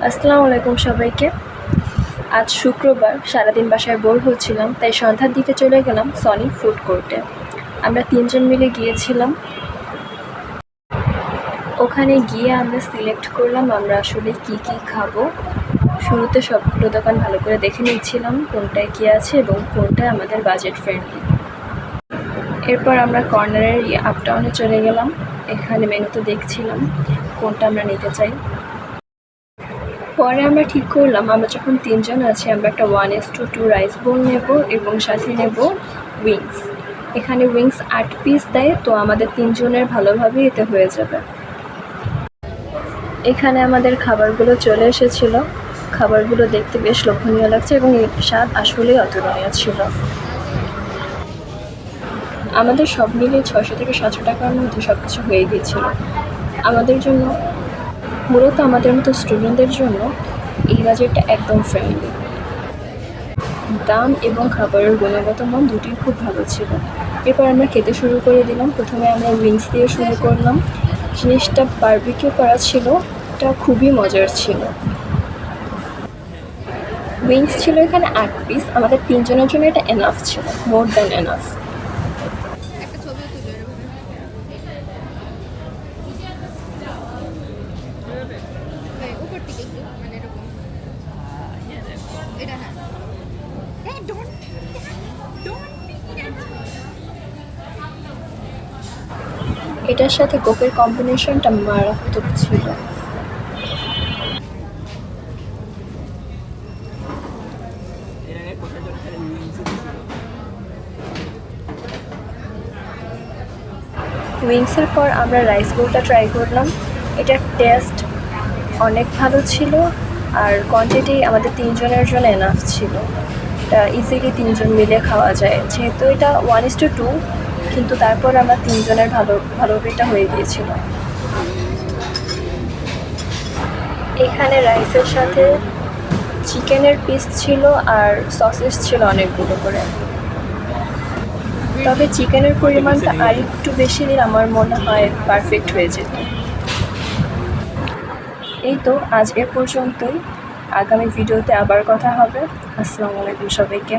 আসসালামু আলাইকুম সবাইকে। আজ শুক্রবার, সারাদিন বাসায় বোর হচ্ছিলাম, তাই সন্ধ্যার দিকে চলে গেলাম সনি ফুড কোর্টে। আমরা 3 জন মিলে গিয়েছিলাম। ওখানে গিয়ে আমরা সিলেক্ট করলাম আমরা আসলে কি খাবো। শুরুতে সবগুলো দোকান ভালো করে দেখে নিচ্ছিলাম কোনটায় কী আছে এবং কোনটা আমাদের বাজেট ফ্রেন্ডলি। এরপর আমরা কর্নারের আপটাউনে চলে গেলাম। এখানে মেনুতে দেখছিলাম কোনটা আমরা নিতে চাই। পরে আমরা ঠিক করলাম আমরা যখন 3 জন আছি আমরা একটা 1:2 রাইস বোল নেব এবং সাথে নেব উইংস। এখানে উইংস 8 পিস দেয়, তো আমাদের 3 জনের ভালোভাবেই এতে হয়ে যাবে। এখানে আমাদের খাবারগুলো চলে এসেছিল। খাবারগুলো দেখতে বেশ লোভনীয় লাগছে এবং এর স্বাদ আসলেই অতুলনীয় ছিল। আমাদের সব মিলিয়ে 600 থেকে 700 টাকার মধ্যে সব কিছু হয়ে গিয়েছিল। মূলত আমাদের মতো স্টুডেন্টদের জন্য এই বাজেটটা একদম ফ্রেন্ডলি। দাম এবং খাবারের গুণগত মান দুটোই খুব ভালো ছিল। এরপর আমরা খেতে শুরু করে দিলাম। প্রথমে আমরা উইংস দিয়ে শুরু করলাম। জিনিসটা বারবিকিউ করা ছিল, এটা খুবই মজার ছিল। উইংস ছিল এখানে 8 পিস। আমাদের 3 জনের জন্য এটা এনাফ ছিল, মোর দ্যান এনাফ। এটার সাথে কোকের কম্বিনেশনটা মারাত্মক ছিল। উইংসের পর আমরা রাইস বোলটা ট্রাই করলাম। এটার টেস্ট অনেক ভালো ছিল আর কোয়ান্টিটি আমাদের 3 জনের জন্য এনাফ ছিল। এটা ইজিলি 3 জন মিলে খাওয়া যায়, যেহেতু এটা 1:2, কিন্তু তারপর আমরা 3 জনের ভালোভাবে এটা হয়ে গিয়েছিল। এখানে রাইসের সাথে চিকেনের পিস ছিল আর সসেস ছিল অনেকগুলো করে। তবে চিকেনের পরিমাণটা আর একটু বেশি দিলে আমার মনে হয় পারফেক্ট হয়ে যেত। এই তো আজ এ পর্যন্তই। আগামী ভিডিওতে আবার কথা হবে। আসসালামু আলাইকুম সবাইকে।